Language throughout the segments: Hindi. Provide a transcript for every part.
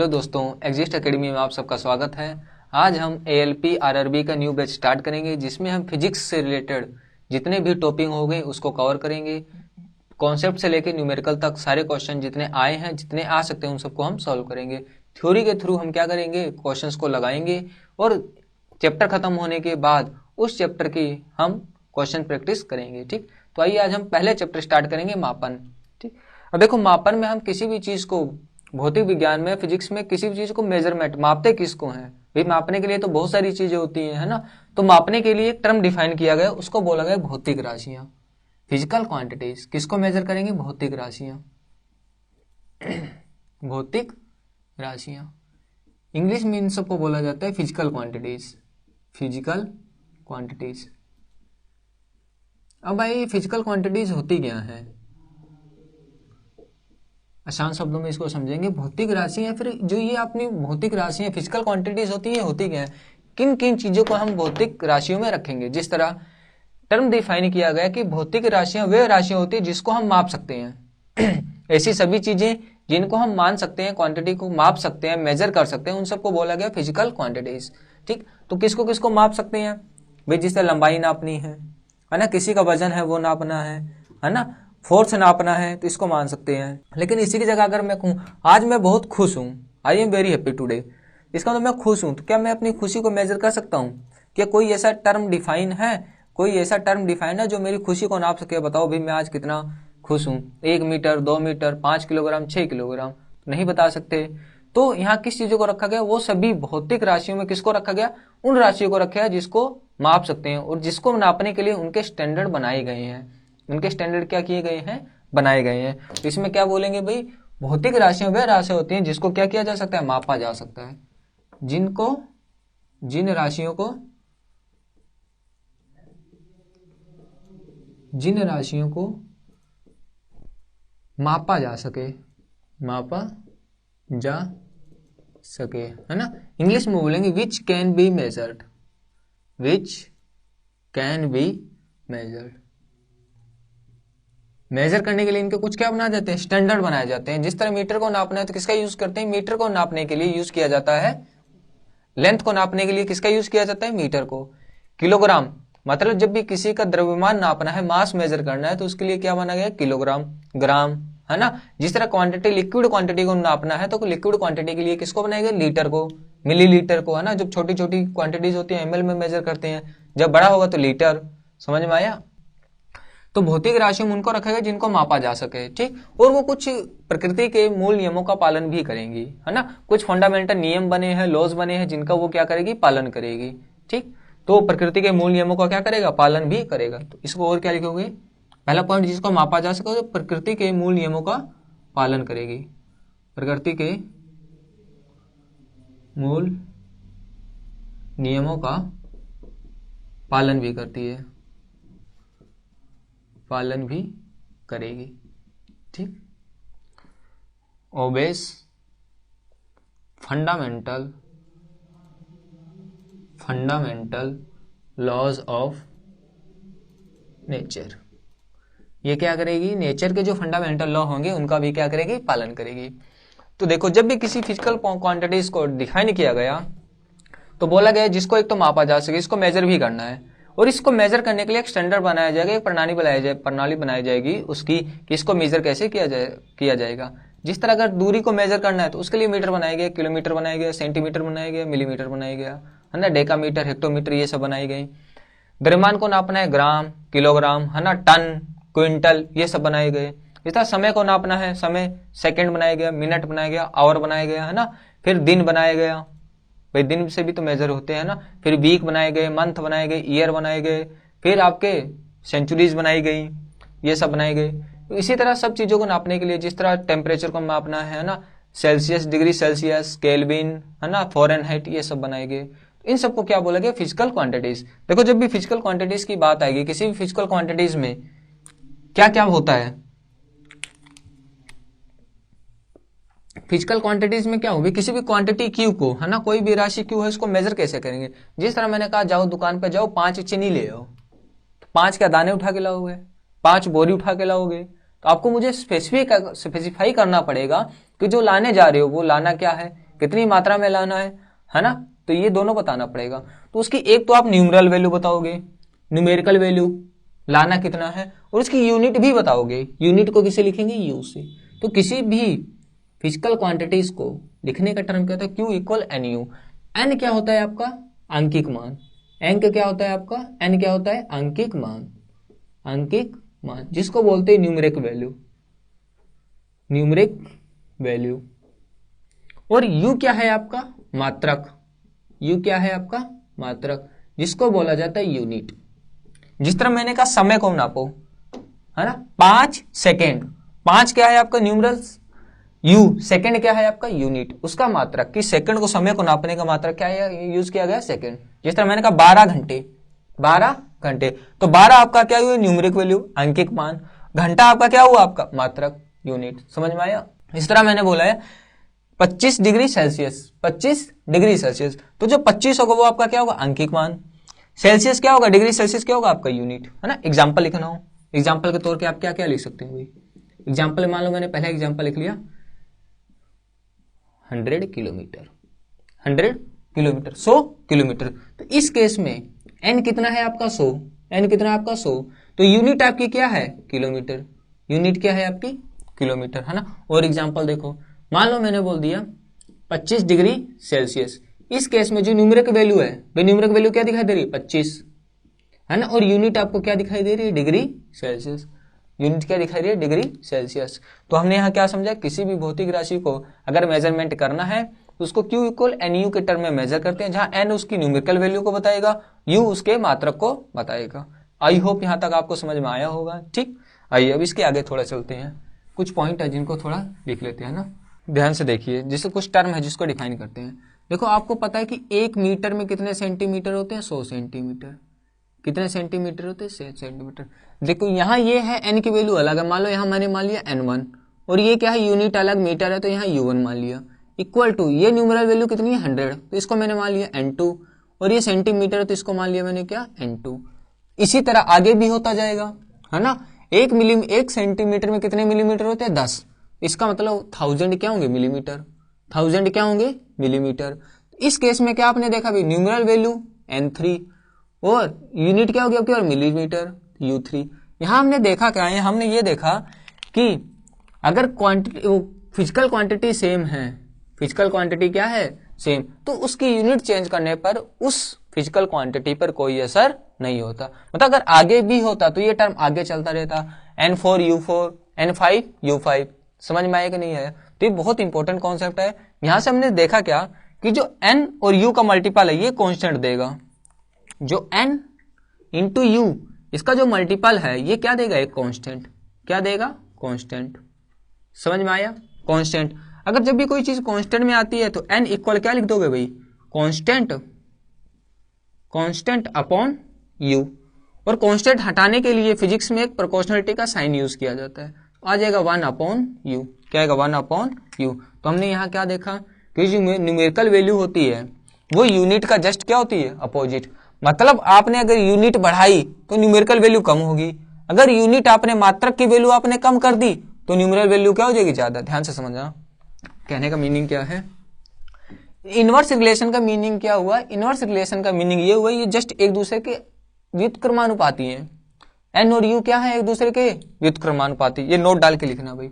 हेलो दोस्तों, एग्जिस्ट एकेडमी में आप सबका स्वागत है। आज हम ALP RRB का न्यू बैच स्टार्ट करेंगे, जिसमें हम फिजिक्स से रिलेटेड जितने भी टॉपिक हो गए उसको कवर करेंगे। कॉन्सेप्ट से लेकर न्यूमेरिकल तक सारे क्वेश्चन जितने आए हैं, जितने आ सकते हैं, उन सबको हम सॉल्व करेंगे। थ्योरी के थ्रू हम क्या करेंगे, क्वेश्चंस को लगाएंगे और चैप्टर खत्म होने के बाद उस चैप्टर की हम क्वेश्चन प्रैक्टिस करेंगे। ठीक, तो आइए आज हम पहले चैप्टर स्टार्ट करेंगे, मापन। ठीक, अब देखो मापन में हम किसी भी चीज को, भौतिक विज्ञान में, फिजिक्स में किसी भी चीज को मेजरमेंट, मापते किसको हैं भाई? मापने के लिए तो बहुत सारी चीजें होती हैं, है ना। तो मापने के लिए एक टर्म डिफाइन किया गया, उसको बोला गया भौतिक राशियां, फिजिकल क्वांटिटीज। किसको मेजर करेंगे? भौतिक राशियां। भौतिक राशियां इंग्लिश में इन सबको बोला जाता है फिजिकल क्वांटिटीज। Physical quantities. अब भाई फिजिकल क्वांटिटीज होती क्या है? आसान शब्दों में इसको समझेंगे। भौतिक राशियां, फिर जो ये अपनी भौतिक राशियां फिजिकल क्वांटिटीज होती है, होती क्या है? किन किन चीजों को हम भौतिक राशियों में रखेंगे? जिस तरह टर्म डिफाइन किया गया कि भौतिक राशियां वे राशियां होती है जिसको हम माप सकते हैं। ऐसी सभी चीजें जिनको हम मान सकते हैं, क्वांटिटी को माप सकते हैं, मेजर कर सकते हैं, उन सबको बोला गया फिजिकल क्वांटिटीज। ठीक, तो किसको किसको माप सकते हैं भाई? जिससे लंबाई नापनी है ना, किसी का वजन है वो नापना है ना, फोर्स नापना है तो इसको मान सकते हैं। लेकिन इसी की जगह अगर मैं कहूँ आज मैं बहुत खुश हूँ, I am very happy today, इसका मतलब मैं खुश हूँ, तो क्या मैं अपनी खुशी को मेजर कर सकता हूँ? क्या कोई ऐसा टर्म डिफाइन है, कोई ऐसा टर्म डिफाइन है जो मेरी खुशी को नाप सके? बताओ भाई मैं आज कितना खुश हूँ। 1 मीटर, 2 मीटर, 5 किलोग्राम, 6 किलोग्राम नहीं बता सकते। तो यहाँ किस चीजों को रखा गया? वो सभी भौतिक राशियों में किसको रखा गया? उन राशियों को रखा गया जिसको माप सकते हैं और जिसको नापने के लिए उनके स्टैंडर्ड बनाए गए हैं। उनके स्टैंडर्ड क्या किए गए हैं? बनाए गए हैं। तो इसमें क्या बोलेंगे भाई? भौतिक राशियां वे राशियां होती हैं जिसको क्या किया जा सकता है? मापा जा सकता है। जिनको, जिन राशियों को मापा जा सके, मापा जा सके, है ना। इंग्लिश में बोलेंगे which can be measured, which can be measured. Measure करने के लिए इनके कुछ क्या बनाए जाते हैं? स्टैंडर्ड बनाए जाते हैं। जिस तरह मीटर को नापना है तो किसका यूज करते हैं? मीटर को नापने के लिए यूज किया जाता है। लेंथ को नापने के लिए किसका यूज किया जाता है? मीटर को। किलोग्राम मतलब जब भी किसी का द्रव्यमान नापना है, मास मेजर करना है, तो उसके लिए क्या बना गया? किलोग्राम, ग्राम, है ना। जिस तरह क्वांटिटी, लिक्विड क्वांटिटी को नापना है तो लिक्विड क्वांटिटी के लिए किसको बनाएगा? लीटर को, मिलीलीटर को, है ना। जब छोटी छोटी क्वांटिटीज होती है ML में मेजर करते हैं, जब बड़ा होगा तो लीटर। समझ में आया? तो भौतिक राशियों में उनको रखेगा जिनको मापा जा सके। ठीक, और वो कुछ प्रकृति के मूल नियमों का पालन भी करेंगी, है ना। कुछ फंडामेंटल नियम बने हैं, लॉज बने हैं, जिनका वो क्या करेगी? पालन करेगी। ठीक, तो प्रकृति के मूल नियमों का क्या करेगा? पालन भी करेगा। तो इसको और क्या लिखोगे? पहला पॉइंट, जिसको मापा जा सके, तो प्रकृति के मूल नियमों का पालन करेगी। प्रकृति के मूल नियमों का पालन भी करती है, पालन भी करेगी। ठीक, obeys fundamental laws of nature. ये क्या करेगी? नेचर के जो फंडामेंटल लॉ होंगे उनका भी क्या करेगी? पालन करेगी। तो देखो, जब भी किसी फिजिकल क्वांटिटीज को डिफाइन किया गया तो बोला गया जिसको एक तो मापा जा सके, इसको मेजर भी करना है, और इसको मेजर करने के लिए एक स्टैंडर्ड बनाया जाएगा, एक प्रणाली बनाई जाएगी उसकी, कि इसको मेजर कैसे किया जाएगा। जिस तरह अगर दूरी को मेजर करना है तो उसके लिए मीटर बनाया गया, किलोमीटर बनाया गया, सेंटीमीटर बनाया गया, मिलीमीटर बनाया गया, है ना, डेकामीटर, हेक्टोमीटर, ये सब बनाई गई। द्रव्यमान को नापना है, ग्राम, किलोग्राम, है ना, टन, क्विंटल, ये सब बनाए गए। इस तरह समय को नापना है, समय, सेकंड बनाया गया, मिनट बनाया गया, आवर बनाया गया, है ना। फिर दिन बनाया गया, भाई दिन से भी तो मेजर होते हैं ना। फिर वीक बनाए गए, मंथ बनाए गए, ईयर बनाए गए, फिर आपके सेंचुरीज बनाई गई, ये सब बनाए गए। तो इसी तरह सब चीजों को नापने के लिए, जिस तरह टेम्परेचर को मापना है ना, सेल्सियस, डिग्री सेल्सियस, केल्विन, है ना, फ़ारेनहाइट, ये सब बनाए गए। इन सबको क्या बोला गया? Physical quantities. देखो, जब भी फिजिकल क्वांटिटीज की बात आएगी, किसी भी फिजिकल क्वांटिटीज में क्या क्या होता है? फिजिकल क्वांटिटीज में क्या होगी? किसी भी क्वांटिटी क्यू को, है ना, कोई भी राशि क्यू है, इसको मेजर कैसे करेंगे? जिस तरह मैंने कहा, जाओ दुकान पे जाओ, 5 चीनी ले आओ, तो 5 क्या दाने उठा के लाओगे? 5 बोरी उठा के लाओगे? तो आपको मुझे स्पेसिफाई करना पड़ेगा कि जो लाने जा रहे हो वो लाना क्या है, कितनी मात्रा में लाना है ना, तो ये दोनों बताना पड़ेगा। तो उसकी एक तो आप न्यूमरल वैल्यू बताओगे, न्यूमेरिकल वैल्यू लाना कितना है, और उसकी यूनिट भी बताओगे। यूनिट को किसे लिखेंगे, यू से। तो किसी भी फिजिकल क्वांटिटीज को लिखने का टर्म क्या होता है, q equal n u. N क्या होता है आपका, आंकिक मान। एन क्या होता है आपका, एन क्या होता है, आंकिक मान। आंकिक मान जिसको बोलते हैं न्यूमेरिक वैल्यू, न्यूमेरिक वैल्यू। और यू क्या है आपका, मात्रक। यू क्या है आपका, मात्रक, जिसको बोला जाता है यूनिट। जिस तरह मैंने कहा समय को नापो, है ना, 5 सेकेंड, 5 क्या है आपका न्यूमरल्स, यू, सेकेंड क्या है आपका यूनिट, उसका मात्रक। कि सेकेंड को, समय को नापने का मात्रक क्या है, यूज किया गया सेकेंड। जिस तरह मैंने कहा 12 घंटे, 12 घंटे, तो 12 आपका क्या हुआ, न्यूमेरिक वैल्यू, आंकिक मान। घंटा आपका क्या हुआ, आपका मात्रक, यूनिट। समझ में आया। इस तरह मैंने बोला है 25 डिग्री सेल्सियस, 25 डिग्री सेल्सियस, तो जो 25 होगा वो आपका क्या होगा, आंकिक मान। सेल्सियस क्या होगा, डिग्री सेल्सियस क्या होगा, आपका यूनिट, है ना। एग्जाम्पल लिखना हो, एग्जाम्पल के तौर पे आप क्या क्या लिख सकते हो भाई। एग्जाम्पल मान लो मैंने पहला एग्जाम्पल लिख लिया 100 किलोमीटर, 100 किलोमीटर, 100 किलोमीटर। तो इस केस में एन कितना है आपका, 100, एन कितना है आपका 100, तो यूनिट आपकी क्या है, किलोमीटर। यूनिट क्या है आपकी, किलोमीटर, है ना। और एग्जाम्पल देखो, मान लो मैंने बोल दिया 25 डिग्री सेल्सियस। इस केस में जो न्यूमेरिक वैल्यू है, न्यूमेरिक वैल्यू क्या दिखाई दे रही है, 25, है ना। और यूनिट आपको क्या दिखाई दे रही है, डिग्री सेल्सियस। यूनिट क्या दिखाई दे रही है, डिग्री सेल्सियस। तो हमने यहाँ क्या समझा, किसी भी भौतिक राशि को अगर मेजरमेंट करना है तो उसको Q इक्वल एन यू के टर्म में मेजर करते हैं, जहां एन उसकी न्यूमेरिकल वैल्यू को बताएगा, यू उसके मात्रक को बताएगा। आई होप यहां तक आपको समझ में आया होगा। ठीक, आइए अब इसके आगे थोड़ा चलते हैं। कुछ पॉइंट है जिनको थोड़ा लिख लेते हैं ना, ध्यान से देखिए। जैसे कुछ टर्म है जिसको डिफाइन करते हैं। देखो आपको पता है कि 1 मीटर में कितने सेंटीमीटर होते हैं, 100 सेंटीमीटर। कितने सेंटीमीटर होते हैं, 100 सेंटीमीटर। देखो यहाँ ये है एन की वैल्यू अलग है, मान लो यहाँ मैंने मान लिया n1, और ये क्या है, यूनिट अलग मीटर है, तो यहाँ u1 मान लिया। इक्वल टू ये न्यूमेरल वैल्यू कितनी है, 100, तो इसको मैंने मान लिया n2, और ये सेंटीमीटर है तो इसको मान लिया मैंने क्या, n2। इसी तरह आगे भी होता जाएगा, है ना। 1 सेंटीमीटर में कितने मिलीमीटर होते हैं, 10। इसका मतलब 1000 क्या होंगे, मिलीमीटर। 1000 क्या होंगे, मिलीमीटर। इस केस में क्या आपने देखा भाई, न्यूमेरल वैल्यू n3 और यूनिट क्या होगी आपकी, और मिलीमीटर, u3। यहां हमने देखा क्या है, हमने ये देखा कि अगर क्वांटिटी, फिजिकल क्वांटिटी सेम है, फिजिकल क्वांटिटी क्या है, सेम, तो उसकी यूनिट चेंज करने पर उस फिजिकल क्वांटिटी पर कोई असर नहीं होता। मतलब अगर आगे भी होता तो ये टर्म आगे चलता रहता, n4 u4, n5 u5। समझ में आया कि नहीं आया। तो ये बहुत इंपॉर्टेंट कॉन्सेप्ट है। यहां से हमने देखा क्या कि जो n और u का मल्टीपल है ये कांस्टेंट देगा, जो n इंटू यू इसका जो मल्टीपल है ये क्या देगा, एक कांस्टेंट। क्या देगा, कांस्टेंट। समझ में आया, कांस्टेंट। अगर जब भी कोई चीज कांस्टेंट में आती है तो n इक्वल क्या लिख दोगे भाई, कांस्टेंट, कांस्टेंट अपॉन u। और कांस्टेंट हटाने के लिए फिजिक्स में एक प्रोपोर्शनलिटी का साइन यूज किया जाता है, तो आ जाएगा 1 अपॉन u। क्या आएगा, 1 अपॉन u। तो हमने यहाँ क्या देखा कि जो न्यूमेरिकल वैल्यू होती है वो यूनिट का जस्ट क्या होती है, अपोजिट। मतलब आपने अगर यूनिट बढ़ाई तो न्यूमेरिकल वैल्यू कम होगी, अगर यूनिट आपने मात्रक की वैल्यू आपने कम कर दी तो न्यूमेरिकल वैल्यू क्या हो जाएगी, ज्यादा। ध्यान से समझना, कहने का मीनिंग क्या है। इनवर्स रिलेशन का मीनिंग क्या हुआ, इनवर्स रिलेशन का मीनिंग ये हुआ, ये जस्ट एक दूसरे के व्युत्क्रमानुपाती हैं। एन और यू क्या है, एक दूसरे के व्युत्क्रमानुपाती। ये नोट डाल के लिखना भाई।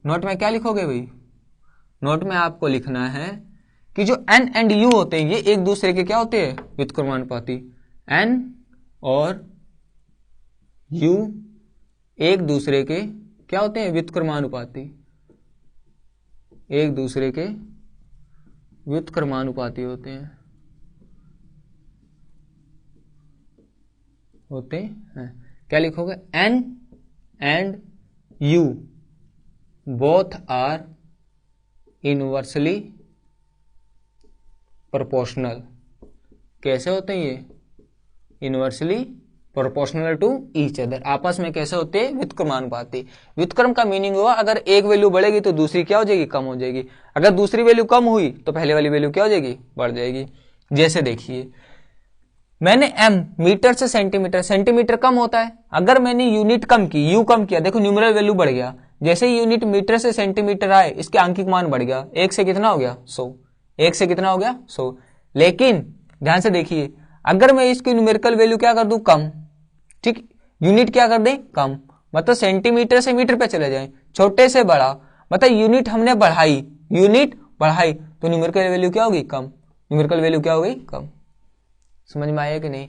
नोट में क्या लिखोगे भाई, नोट में आपको लिखना है कि जो n एंड u होते हैं ये एक दूसरे के क्या होते हैं, व्युत्क्रमानुपाती। n और u एक दूसरे के क्या होते हैं, व्युत्क्रमानुपाती। एक दूसरे के व्युत्क्रमानुपाती होते हैं, क्या लिखोगे, n and u both are inversely proportional. कैसे होते हैं ये, inversely proportional to each other. आपस में कैसे होते हैं, व्युत्क्रमानुपाती। व्युत्क्रम का मीनिंग हुआ अगर एक वैल्यू बढ़ेगी तो दूसरी क्या हो जाएगी, कम हो जाएगी। अगर दूसरी वैल्यू कम हुई तो पहले वाली वैल्यू क्या हो जाएगी, बढ़ जाएगी। जैसे देखिए मैंने m मीटर से सेंटीमीटर, सेंटीमीटर कम होता है, अगर मैंने यूनिट कम की, u कम किया, देखो न्यूमेरल वैल्यू बढ़ गया। जैसे ही यूनिट मीटर से सेंटीमीटर आए इसके आंकिक मान बढ़ गया, 1 से कितना हो गया, 100, 1 से कितना हो गया 100। लेकिन ध्यान से देखिए, अगर मैं इसकी न्यूमेरिकल वैल्यू क्या कर दूं कम, ठीक, यूनिट क्या कर दें कम, मतलब सेंटीमीटर से मीटर पे चले जाएं, छोटे से बड़ा, मतलब यूनिट हमने बढ़ाई, यूनिट बढ़ाई तो न्यूमेरिकल वैल्यू क्या होगी कम, न्यूमेरिकल वैल्यू क्या होगी कम। समझ में आया कि नहीं,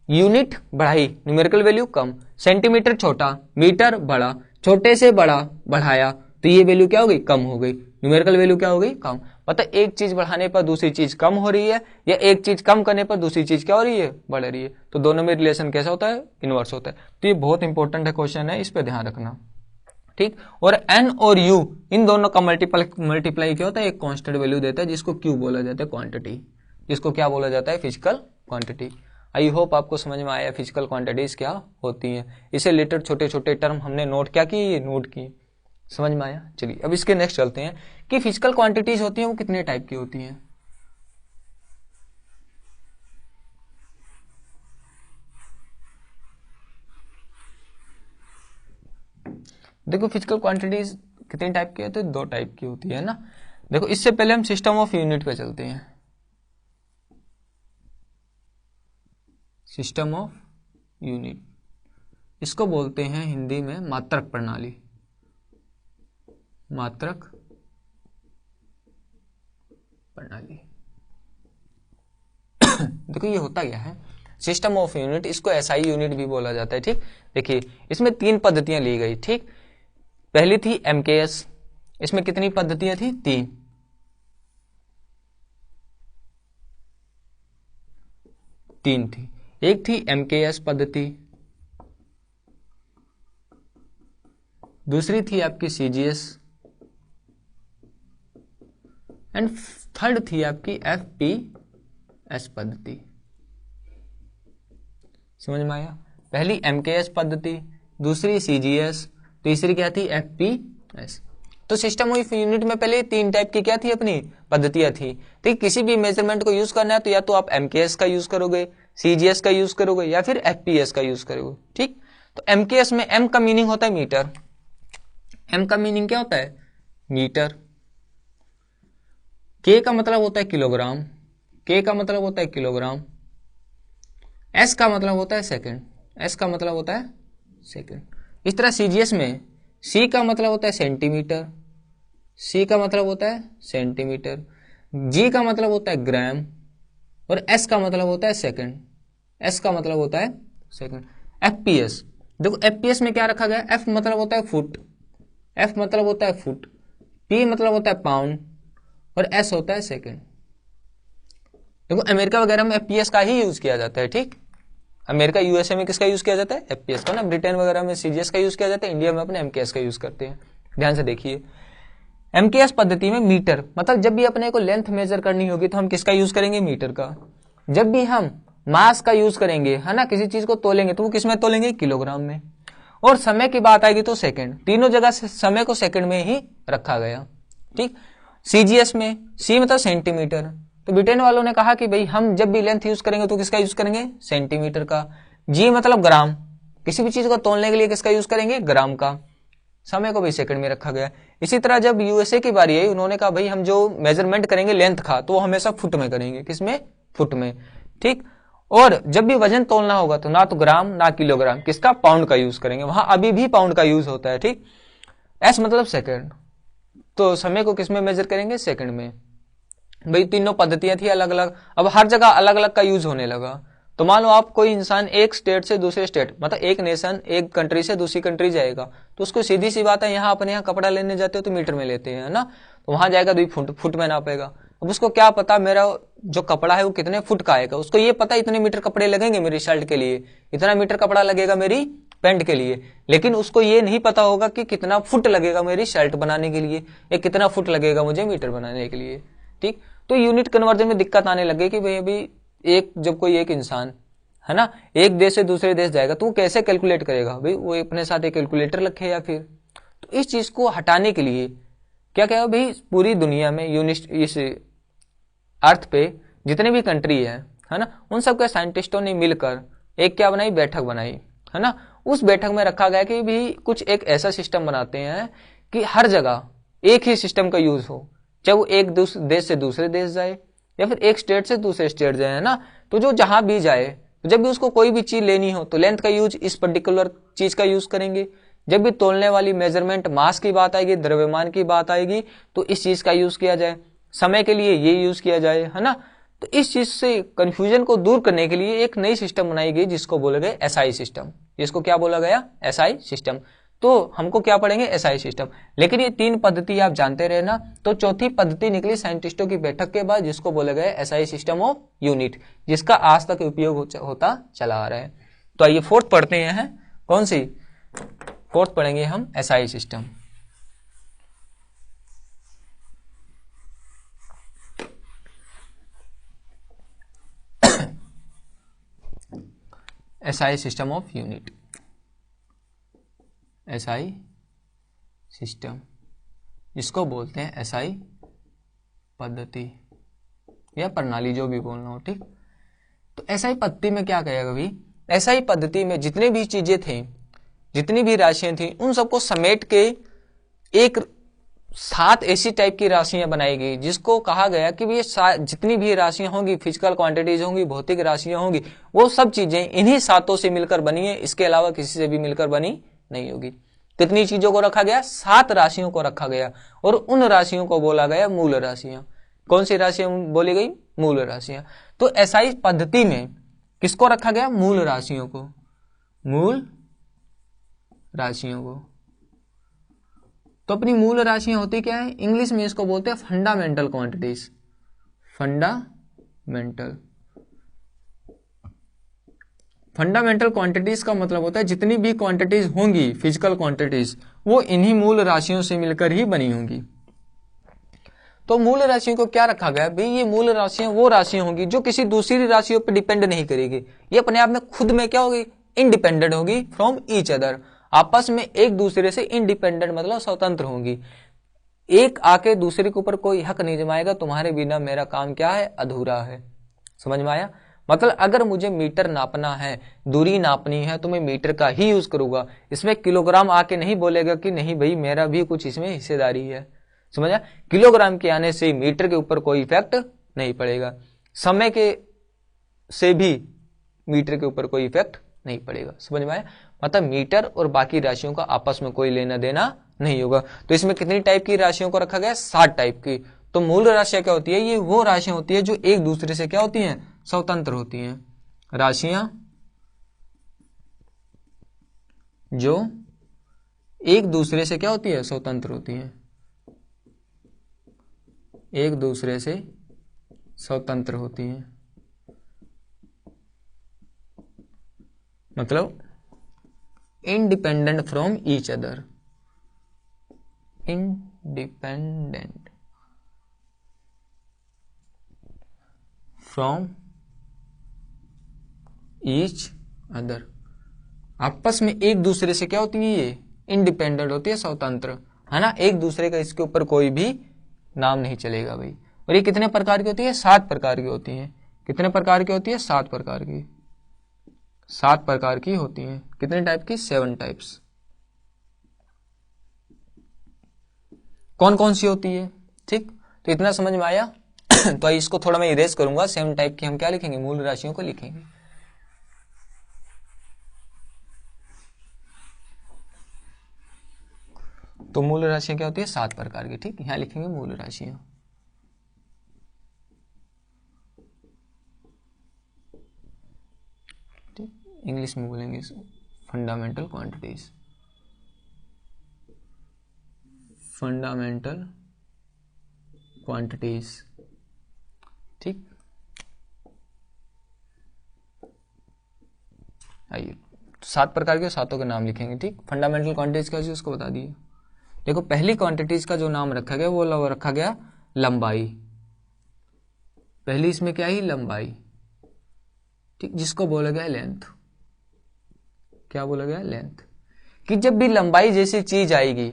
यूनिट बढ़ाई न्यूमेरिकल वैल्यू कम, सेंटीमीटर छोटा मीटर बड़ा, छोटे से बड़ा बढ़ाया तो ये वैल्यू क्या हो गई कम हो गई, न्यूमेरिकल वैल्यू क्या हो गई कम। मतलब एक चीज बढ़ाने पर दूसरी चीज कम हो रही है, या एक चीज कम करने पर दूसरी चीज क्या हो रही है बढ़ रही है। तो दोनों में रिलेशन कैसा होता है इनवर्स होता है। तो ये बहुत इंपॉर्टेंट है क्वेश्चन है, इस पर ध्यान रखना, ठीक। और एन और यू इन दोनों का मल्टीप्लाई क्या होता है, एक कांस्टेंट वैल्यू देता है जिसको क्यू बोला जाता है क्वांटिटी, जिसको क्या बोला जाता है फिजिकल क्वांटिटी। आई होप आपको समझ में आया फिजिकल क्वांटिटीज क्या होती हैं, इसे रिलेटेड छोटे छोटे टर्म हमने नोट क्या किए, नोट किए, समझ में आया। चलिए अब इसके नेक्स्ट चलते हैं कि फिजिकल क्वांटिटीज होती हैं वो कितने टाइप की होती हैं। देखो फिजिकल क्वांटिटीज कितने टाइप की होती है, 2 टाइप की होती है ना। देखो इससे पहले हम सिस्टम ऑफ यूनिट पे चलते हैं। सिस्टम ऑफ यूनिट, इसको बोलते हैं हिंदी में मात्रक प्रणाली, मात्रक प्रणाली। देखो ये होता क्या है सिस्टम ऑफ यूनिट, इसको एसआई यूनिट भी बोला जाता है, ठीक। देखिए इसमें 3 पद्धतियां ली गई, ठीक। पहली थी एमकेएस, इसमें कितनी पद्धतियां थी 3 थी। एक थी एमकेएस पद्धति, दूसरी थी आपकी सीजीएस, एंड थर्ड थी आपकी एफपीएस पद्धति। समझ में आया, पहली एमकेएस पद्धति, दूसरी सीजीएस, तीसरी क्या थी एफपीएस। तो सिस्टम ऑफ यूनिट में पहले 3 टाइप की क्या थी अपनी पद्धतियां थी, ठीक। किसी भी मेजरमेंट को यूज करना है तो या तो आप एमकेएस का यूज करोगे, सीजीएस का यूज करोगे, या फिर एफपीएस का यूज करोगे, ठीक। तो एमकेएस में एम का मीनिंग होता है मीटर, एम का मीनिंग क्या होता है मीटर, के का मतलब होता है किलोग्राम, के का मतलब होता है किलोग्राम, एस का मतलब होता है सेकंड, एस का मतलब होता है सेकंड। इस तरह सीजीएस में सी का मतलब होता है सेंटीमीटर, सी का मतलब होता है सेंटीमीटर, जी का मतलब होता है ग्राम, और एस का मतलब होता है सेकंड, एस का मतलब होता है सेकंड। एफपीएस, देखो एफपीएस में क्या रखा गया, एफ मतलब होता है फुट, एफ मतलब होता है फुट, पी मतलब होता है पाउंड, और एस होता है सेकंड। देखो अमेरिका वगैरह में एफपीएस का ही यूज किया जाता है, ठीक। अमेरिका यूएसए में किसका यूज किया जाता है एफपीएस का ना, ब्रिटेन वगैरह में सीजीएस का यूज किया जाता है, इंडिया में अपने एमकेएस का यूज करते हैं। ध्यान से देखिए एमकेएस पद्धति में मीटर, मतलब जब भी अपने को लेंथ मेजर करनी होगी तो हम किसका यूज करेंगे मीटर का। जब भी हम मास का यूज करेंगे है ना, किसी चीज को तोलेंगे तो वो किस में तोलेंगे किलोग्राम में। और समय की बात आएगी तो सेकंड, तीनों जगह से समय को सेकंड में ही रखा गया, ठीक। सीजीएस में सी मतलब सेंटीमीटर, तो ब्रिटेन वालों ने कहा कि भाई हम जब भी लेंथ यूज करेंगे तो किसका यूज करेंगे सेंटीमीटर का। जी मतलब ग्राम, किसी भी चीज को तोलने के लिए किसका यूज करेंगे ग्राम का, समय को भी सेकंड में रखा गया। इसी तरह जब यूएसए की बारी आई उन्होंने कहा भाई हम जो मेजरमेंट करेंगे लेंथ का तो वो हमेशा फुट में करेंगे, किसमें फुट में, ठीक। और जब भी वजन तोलना होगा तो ना तो ग्राम ना किलोग्राम, किसका पाउंड का यूज करेंगे, वहां अभी भी पाउंड का यूज होता है, ठीक। एस मतलब सेकंड, तो समय को किसमें मेजर करेंगे सेकंड में। भाई तीनों पद्धतियां थी अलग अलग, अब हर जगह अलग अलग का यूज होने लगा। तो मान लो आप कोई इंसान एक स्टेट से दूसरे स्टेट, मतलब एक नेशन एक कंट्री से दूसरी कंट्री जाएगा, तो उसको सीधी सी बात है यहाँ अपने यहाँ कपड़ा लेने जाते हो तो मीटर में लेते हैं, है ना। तो वहां जाएगा 2 फुट में नापेगा। अब उसको क्या पता मेरा जो कपड़ा है वो कितने फुट का आएगा, उसको ये पता इतने मीटर कपड़े लगेंगे मेरी शर्ट के लिए, इतना मीटर कपड़ा लगेगा मेरी पैंट के लिए, लेकिन उसको ये नहीं पता होगा कि कितना फुट लगेगा मेरी शर्ट बनाने के लिए, या कितना फुट लगेगा मुझे मीटर बनाने के लिए, ठीक। तो यूनिट कन्वर्जन में दिक्कत आने लगे कि भाई अभी एक जब कोई एक इंसान है ना एक देश से दूसरे देश जाएगा तो वो कैसे कैलकुलेट करेगा, भाई वो अपने साथ एक कैलकुलेटर रखे या फिर। तो इस चीज को हटाने के लिए क्या क्या भाई पूरी दुनिया में यूनिट इस अर्थ पे जितने भी कंट्री है ना, उन सबके साइंटिस्टों ने मिलकर एक क्या बनाई बैठक बनाई, है ना। उस बैठक में रखा गया कि भी कुछ एक ऐसा सिस्टम बनाते हैं कि हर जगह एक ही सिस्टम का यूज हो, चाहे वो एक देश से दूसरे देश जाए या फिर एक स्टेट से दूसरे स्टेट जाए, है ना। तो जो जहां भी जाए, तो जब भी उसको कोई भी चीज लेनी हो तो लेंथ का यूज इस पर्टिकुलर चीज का यूज करेंगे। जब भी तोलने वाली मेजरमेंट मास की बात आएगी, द्रव्यमान की बात आएगी, तो इस चीज का यूज किया जाए। समय के लिए ये यूज किया जाए, है ना। तो इस चीज से कंफ्यूजन को दूर करने के लिए एक नई सिस्टम बनाई गई जिसको बोला गया एसआई सिस्टम। जिसको क्या बोला गया? SI system. तो हमको क्या पढ़ेंगे? SI system. लेकिन ये 3 पद्धति आप जानते रहे ना। तो चौथी पद्धति निकली साइंटिस्टों की बैठक के बाद, जिसको बोला गया एसआई सिस्टम ऑफ यूनिट, जिसका आज तक उपयोग होता चला आ रहा है। तो आइए फोर्थ पढ़ते हैं। कौन सी? फोर्थ पढ़ेंगे हम SI system. SI system of unit, SI system, जिसको बोलते हैं एसआई पद्धति या प्रणाली, जो भी बोलना हो, ठीक। तो एसआई पद्धति में क्या कहेगा भाई? एसआई पद्धति में जितने भी चीजें थी, जितनी भी राशियां थी, उन सबको समेट के एक 7 ऐसी टाइप की राशियां बनाई गई, जिसको कहा गया कि ये जितनी भी राशियां होंगी, फिजिकल क्वांटिटीज होंगी, भौतिक राशियां होंगी, वो सब चीजें इन्हीं 7 से मिलकर बनी है। इसके अलावा किसी से भी मिलकर बनी नहीं होगी। कितनी चीजों को रखा गया? 7 राशियों को रखा गया, और उन राशियों को बोला गया मूल राशियां। कौन सी राशियां बोली गई? मूल राशियां। तो एसआई पद्धति में किसको रखा गया? मूल राशियों को, मूल राशियों को। तो अपनी मूल राशियां होती क्या है? इंग्लिश में इसको बोलते हैं फंडामेंटल क्वांटिटीज। फंडामेंटल क्वांटिटीज का मतलब होता है जितनी भी क्वांटिटीज होंगी, फिजिकल क्वांटिटीज, वो इन्हीं मूल राशियों से मिलकर ही बनी होंगी। तो मूल राशियों को क्या रखा गया भाई? ये मूल राशियां वो राशियां होंगी जो किसी दूसरी राशियों पर डिपेंड नहीं करेगी। ये अपने आप में खुद में क्या होगी? इंडिपेंडेंट होगी फ्रॉम ईच अदर। आपस में एक दूसरे से इंडिपेंडेंट मतलब स्वतंत्र होंगी। एक आके दूसरे के ऊपर कोई हक नहीं जमाएगा, तुम्हारे बिना मेरा काम क्या है? अधूरा है। समझ में आया? मतलब अगर मुझे मीटर नापना है, दूरी नापनी है, तो मैं मीटर का ही यूज करूंगा। इसमें किलोग्राम आके नहीं बोलेगा कि नहीं भाई मेरा भी कुछ इसमें हिस्सेदारी है। समझा? किलोग्राम के आने से मीटर के ऊपर कोई इफेक्ट नहीं पड़ेगा। समय के से भी मीटर के ऊपर कोई इफेक्ट नहीं पड़ेगा। समझ में आया? मतलब मीटर और बाकी राशियों का आपस में कोई लेना देना नहीं होगा। तो इसमें कितनी टाइप की राशियों को रखा गया? 7 टाइप की। तो मूल राशियां क्या होती है? ये वो राशियां होती है जो एक दूसरे से क्या होती हैं? स्वतंत्र होती हैं। राशियां जो एक दूसरे से क्या होती है? स्वतंत्र होती हैं। एक दूसरे से स्वतंत्र होती हैं, मतलब independent from each other. Independent from each other. आपस में एक दूसरे से क्या होती है? ये इंडिपेंडेंट होती है, स्वतंत्र, है ना। एक दूसरे का इसके ऊपर कोई भी नाम नहीं चलेगा भाई। और ये कितने प्रकार की होती है? 7 प्रकार की होती है। कितने प्रकार की होती है? 7 प्रकार की। 7 प्रकार की होती हैं। कितने टाइप की? 7 टाइप्स। कौन कौन सी होती है? ठीक, तो इतना समझ में आया। तो इसको थोड़ा मैं इरेज करूंगा। 7 टाइप की हम क्या लिखेंगे? मूल राशियों को लिखेंगे। तो मूल राशियां क्या होती है? 7 प्रकार की। ठीक, यहां लिखेंगे मूल राशियां। इंग्लिश में बोलेंगे फंडामेंटल क्वांटिटीज। फंडामेंटल क्वांटिटीज, ठीक। आइए 7 प्रकार के 7 के नाम लिखेंगे। ठीक, फंडामेंटल क्वांटिटीज क्या चीज उसको बता दिए। देखो पहली क्वांटिटीज का जो नाम रखा गया वो रखा गया लंबाई। पहली इसमें क्या ही? लंबाई, ठीक, जिसको बोला गया लेंथ। क्या बोला गया? लेंथ। कि जब भी लंबाई जैसी चीज आएगी,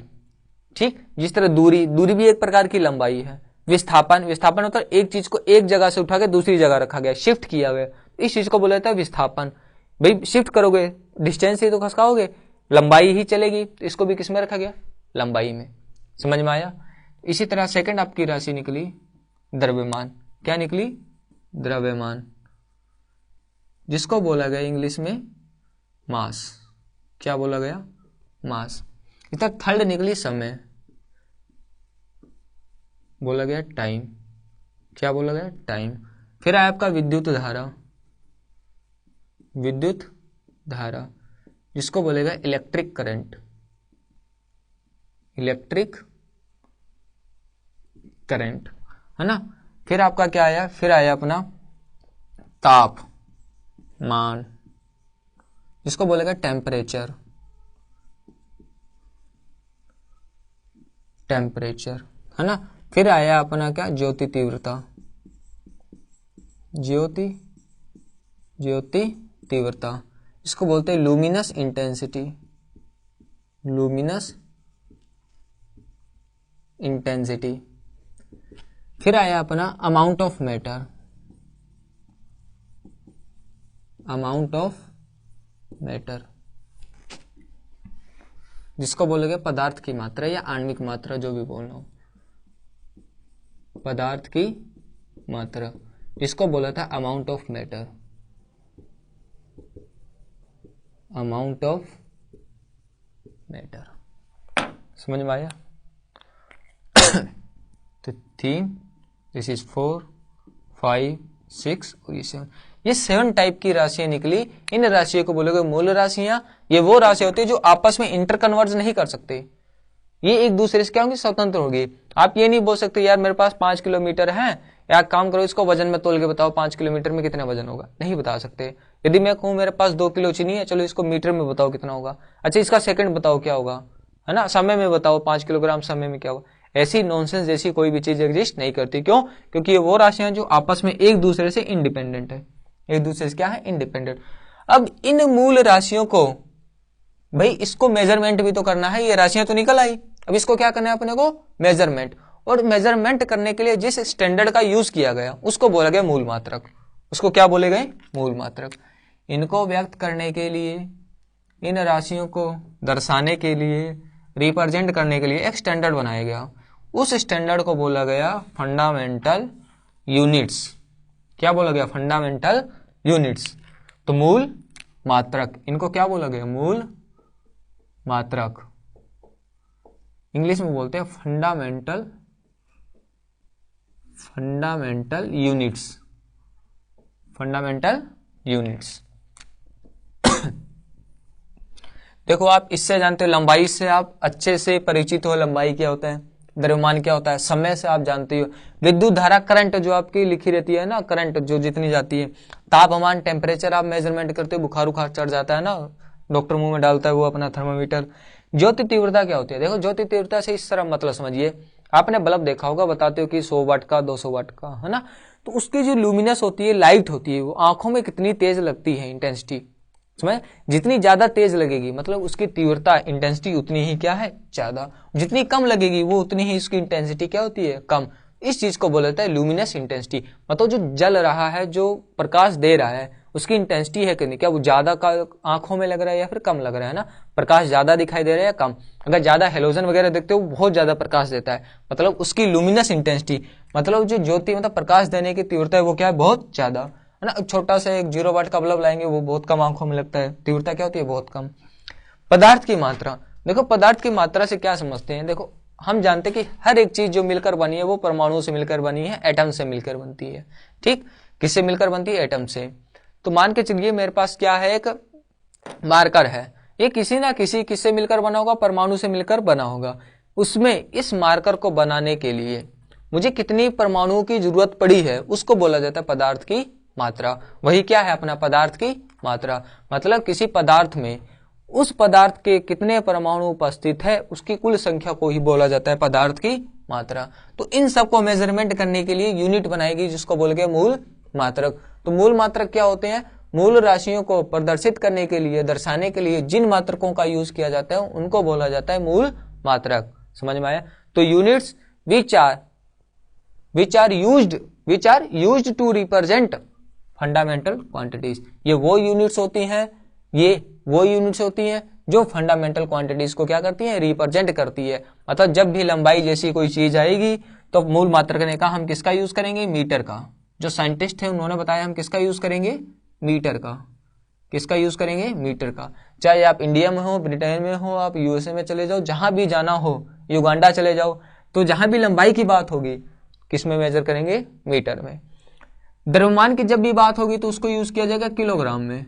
ठीक, जिस तरह दूरी भी एक प्रकार की लंबाई है। विस्थापन होता है एक चीज को एक जगह से उठा के दूसरी जगह रखा गया, शिफ्ट किया गया, इस चीज को बोला जाता है विस्थापन। भाई शिफ्ट करोगे, डिस्टेंस ही तो खसकाओगे, लंबाई ही चलेगी, तो इसको भी किस में रखा गया? लंबाई में। समझ में आया? इसी तरह सेकंड आपकी राशि निकली द्रव्यमान। क्या निकली? द्रव्यमान, जिसको बोला गया इंग्लिश में मास। क्या बोला गया? मास। इधर थर्ड निकली समय, बोला गया टाइम। क्या बोला गया? टाइम। फिर आया आपका विद्युत धारा, विद्युत धारा, जिसको बोलेगा इलेक्ट्रिक करंट, इलेक्ट्रिक करंट, है ना। फिर आपका क्या आया? फिर आया अपना तापमान, जिसको बोलेगा टेम्परेचर, टेम्परेचर, है ना। फिर आया अपना क्या? ज्योति तीव्रता, ज्योति तीव्रता, इसको बोलते हैं लुमिनस इंटेंसिटी, लुमिनस इंटेंसिटी। फिर आया अपना amount of matter, amount of matter, जिसको बोलोगे पदार्थ की मात्रा या आणविक मात्रा, जो भी बोलना हो, पदार्थ की मात्रा, जिसको बोला था amount of matter, amount of matter. समझ में आया? तो 3, दिस इज 4, 5, 6 और ये 7, ये 7 टाइप की राशियां निकली। इन राशियों को बोलोगे मूल राशियां। ये वो राशि होती है जो आपस में इंटरकन्वर्ज नहीं कर सकते, ये एक दूसरे से क्या होंगी? स्वतंत्र होगी। आप ये नहीं बोल सकते यार मेरे पास 5 किलोमीटर है, या काम करो इसको वजन में तोल के बताओ 5 किलोमीटर में कितना वजन होगा, नहीं बता सकते। यदि मैं कहूं मेरे पास 2 किलो चीनी है, चलो इसको मीटर में बताओ कितना होगा, अच्छा इसका सेकंड बताओ क्या होगा, है ना, समय में बताओ 5 किलोग्राम समय में क्या होगा। ऐसी नॉनसेंस जैसी कोई भी चीज एग्जिस्ट नहीं करती। क्यों? क्योंकि ये वो राशियां जो आपस में एक दूसरे से इंडिपेंडेंट है, एक दूसरे से क्या है? इंडिपेंडेंट। अब इन मूल राशियों को भाई इसको मेजरमेंट भी तो करना है, ये राशियां तो निकल आई, अब इसको क्या करना है अपने को? मेजरमेंट। और मेजरमेंट करने के लिए जिस स्टैंडर्ड का यूज किया गया उसको बोला गया मूल मात्रक। उसको क्या बोले गए? मूल मात्रक। इनको व्यक्त करने के लिए, इन राशियों को दर्शाने के लिए, रिप्रेजेंट करने के लिए एक स्टैंडर्ड बनाया गया। उस स्टैंडर्ड को बोला गया फंडामेंटल यूनिट्स। क्या बोला गया? Fundamental units. तो मूल मात्रक, इनको क्या बोला गया? मूल मात्रक। इंग्लिश में बोलते हैं फंडामेंटल यूनिट्स, फंडामेंटल यूनिट्स। देखो आप इससे जानते हो, लंबाई से आप अच्छे से परिचित हो, लंबाई क्या होता है, द्रव्यमान क्या होता है, समय से आप जानते हो, विद्युत धारा करंट जो आपकी लिखी रहती है ना, करंट जो जितनी जाती है, तापमान टेम्परेचर आप मेजरमेंट करते हो, बुखार उखार चढ़ जाता है ना, डॉक्टर मुंह में डालता है वो अपना थर्मामीटर। ज्योति तीव्रता क्या होती है? देखो ज्योति तीव्रता से इस तरह मतलब समझिए, आपने बल्ब देखा होगा, बताते हो कि 100 वाट का 200 वाट का, है ना, तो उसकी जो लुमिनस होती है, लाइट होती है, वो आंखों में कितनी तेज लगती है, इंटेंसिटी, समझ, जितनी ज्यादा तेज लगेगी मतलब उसकी तीव्रता इंटेंसिटी उतनी ही क्या है? ज्यादा। जितनी कम लगेगी वो उतनी ही उसकी इंटेंसिटी क्या होती है? कम। इस चीज को बोला जाता है लुमिनस इंटेंसिटी। मतलब जो जल रहा है, जो प्रकाश दे रहा है, उसकी इंटेंसिटी है कि नहीं, क्या वो ज्यादा का आंखों में लग रहा है या फिर कम लग रहा है ना, प्रकाश ज्यादा दिखाई दे रहा है या कम। अगर ज्यादा हेलोजन वगैरह देखते हो बहुत ज्यादा प्रकाश देता है, मतलब उसकी लुमिनस इंटेंसिटी, मतलब जो ज्योति मतलब प्रकाश देने की तीव्रता है वो क्या है? बहुत ज्यादा, है ना। छोटा सा एक 0 वाट का बल्ब लाएंगे वो बहुत कम आंखों में लगता है, तीव्रता क्या होती है? बहुत कम। पदार्थ की मात्रा, देखो पदार्थ की मात्रा से क्या समझते हैं? देखो हम जानते हैं कि हर एक चीज जो मिलकर बनी है वो परमाणु से मिलकर बनी है, एटम से मिलकर बनती है, ठीक। किससे मिलकर बनती है? एटम से। तो मान के चलिए मेरे पास क्या है? एक मार्कर है, ये किसी ना किसी किससे मिलकर बना होगा? परमाणु से मिलकर बना होगा। उसमें इस मार्कर को बनाने के लिए मुझे कितनी परमाणुओं की जरूरत पड़ी है, उसको बोला जाता है पदार्थ की मात्रा। वही क्या है अपना? पदार्थ की मात्रा। मतलब किसी पदार्थ में उस पदार्थ के कितने परमाणु उपस्थित है, उसकी कुल संख्या को ही बोला जाता है पदार्थ की मात्रा। तो इन सबको मेजरमेंट करने के लिए यूनिट बनाएगी, जिसको बोल गया मूल मात्रक। तो मूल मात्रक क्या होते हैं? मूल राशियों को प्रदर्शित करने के लिए, दर्शाने के लिए जिन मात्रकों का यूज किया जाता है उनको बोला जाता है मूल मात्रक। समझ में आया? तो units which are used to represent fundamental quantities, ये वो यूनिट्स होती हैं जो फंडामेंटल क्वांटिटीज को क्या करती है, रिप्रेजेंट करती है। मतलब जब भी लंबाई जैसी कोई चीज आएगी तो मूल मात्रक ने कहा हम किसका यूज करेंगे, मीटर का। जो साइंटिस्ट थे उन्होंने बताया हम किसका यूज करेंगे, मीटर का। किसका यूज करेंगे, मीटर का। चाहे आप इंडिया में हो, ब्रिटेन में हो, आप यूएसए में चले जाओ, जहां भी जाना हो, युगांडा चले जाओ, तो जहां भी लंबाई की बात होगी किस में मेजर करेंगे, मीटर में। द्रव्यमान की जब भी बात होगी तो उसको यूज किया जाएगा किलोग्राम में।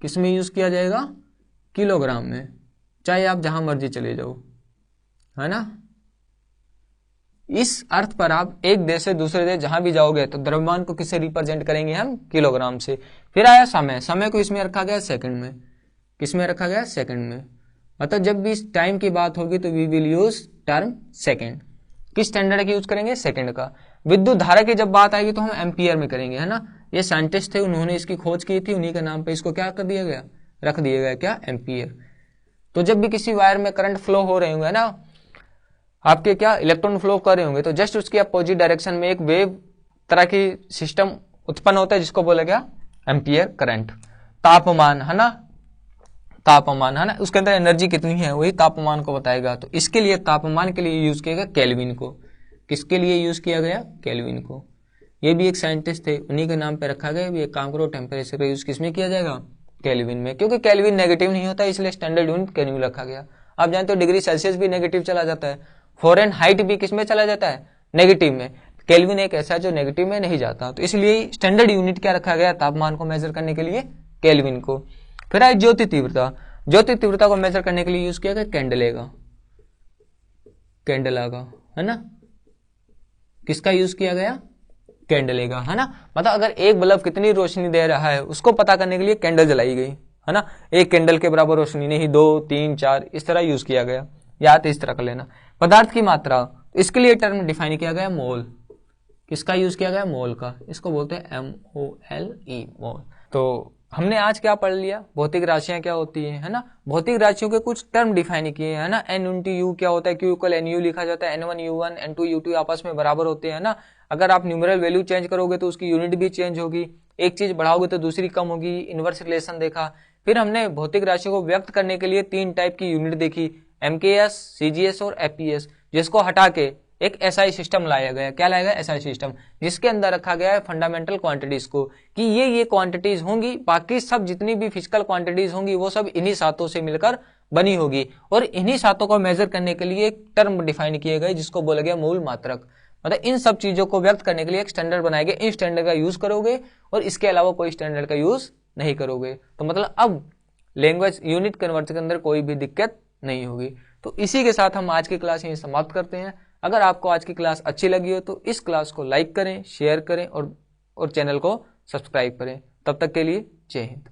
किस में यूज किया जाएगा, किलोग्राम में। चाहे आप जहां मर्जी चले जाओ, है ना। इस अर्थ पर आप एक देश से दूसरे देश जहां भी जाओगे तो द्रव्यमान को किससे रिप्रेजेंट करेंगे हम, किलोग्राम से। फिर आया समय। समय को इसमें रखा गया सेकंड में। किसमें रखा गया, सेकंड में। मतलब जब भी इस टाइम की बात होगी तो we will use term second. किस स्टैंडर्ड का यूज करेंगे, सेकंड का। विद्युत धारा की जब बात आएगी तो हम एम्पियर में करेंगे, है ना। ये साइंटिस्ट थे, उन्होंने इसकी खोज की थी, उन्हीं के नाम पे इसको क्या कर दिया गया, रख दिया गया, क्या, एम्पियर। तो जब भी किसी वायर में करंट फ्लो हो रहे होंगे ना, आपके क्या इलेक्ट्रॉन फ्लो कर रहे होंगे, तो जस्ट उसकी अपोजिट डायरेक्शन में एक वेव तरह की सिस्टम उत्पन्न होता है जिसको बोला गया एम्पियर करंट। तापमान, है ना, तापमान, है ना, उसके अंदर एनर्जी कितनी है वही तापमान को बताएगा। तो इसके लिए तापमान के लिए यूज किया गया केल्विन को। किसके लिए यूज किया गया, केल्विन को। ये भी एक साइंटिस्ट थे, उन्हीं के नाम पे रखा गया। भी एक काम करो, टेम्परेचर का यूज किसमें किया जाएगा, केल्विन में। क्योंकि केल्विन नेगेटिव नहीं होता, इसलिए स्टैंडर्ड यूनिट केल्विन रखा गया। आप जानते हो डिग्री सेल्सियस भी नेगेटिव चला जाता है, फ़ारेनहाइट भी किसमें चला जाता है, नेगेटिव में। केल्विन एक ऐसा जो नेगेटिव में नहीं जाता। तो इसलिए स्टैंडर्ड यूनिट क्या रखा गया, तापमान को मेजर करने के लिए केल्विन को। फिर आई ज्योति तीव्रता। ज्योति तीव्रता को मेजर करने के लिए यूज किया गया कैंडले का, है ना। किसका यूज किया गया, कैंडले का, है ना। मतलब अगर एक बल्ब कितनी रोशनी दे रहा है उसको पता करने के लिए कैंडल जलाई गई, है ना। एक कैंडल के बराबर रोशनी नहीं, 2, 3, 4 इस तरह यूज किया गया। या तो इस तरह कर लेना। पदार्थ की मात्रा, इसके लिए टर्म डिफाइन किया गया मोल। किसका यूज किया गया, मोल का। इसको बोलते हैं MOLE, मोल। तो हमने आज क्या पढ़ लिया, भौतिक राशियां क्या होती है, है ना। भौतिक राशियों के कुछ टर्म डिफाइन किए हैं, है ना। N×U क्या होता है, Q = NU लिखा जाता है। N1U1 N2U2 आपस में बराबर होते हैं ना। अगर आप न्यूमेरल वैल्यू चेंज करोगे तो उसकी यूनिट भी चेंज होगी, एक चीज बढ़ाओगे तो दूसरी कम होगी। इनवर्स रिलेशन देखा। फिर हमने भौतिक राशियों को व्यक्त करने के लिए 3 टाइप की यूनिट देखी, MKS, CGS और FPS, जिसको हटा के एक SI सिस्टम लाया गया। क्या लाया गया, SI सिस्टम, जिसके अंदर रखा गया है फंडामेंटल क्वांटिटीज को, कि ये क्वांटिटीज होंगी, बाकी सब जितनी भी फिजिकल क्वांटिटीज होंगी वो सब इन्हीं सातों से मिलकर बनी होगी। और इन्हीं सातों को मेजर करने के लिए एक टर्म डिफाइन किए गए जिसको बोला गया मूल मात्रक। मतलब इन सब चीजों को व्यक्त करने के लिए एक स्टैंडर्ड बनाए गए, इन स्टैंडर्ड का यूज करोगे और इसके अलावा कोई स्टैंडर्ड का यूज नहीं करोगे। तो मतलब अब लैंग्वेज यूनिट कन्वर्जन के अंदर कोई भी दिक्कत नहीं होगी। तो इसी के साथ हम आज की क्लास यहीं समाप्त करते हैं। अगर आपको आज की क्लास अच्छी लगी हो तो इस क्लास को लाइक करें, शेयर करें और चैनल को सब्सक्राइब करें। तब तक के लिए जय हिंद।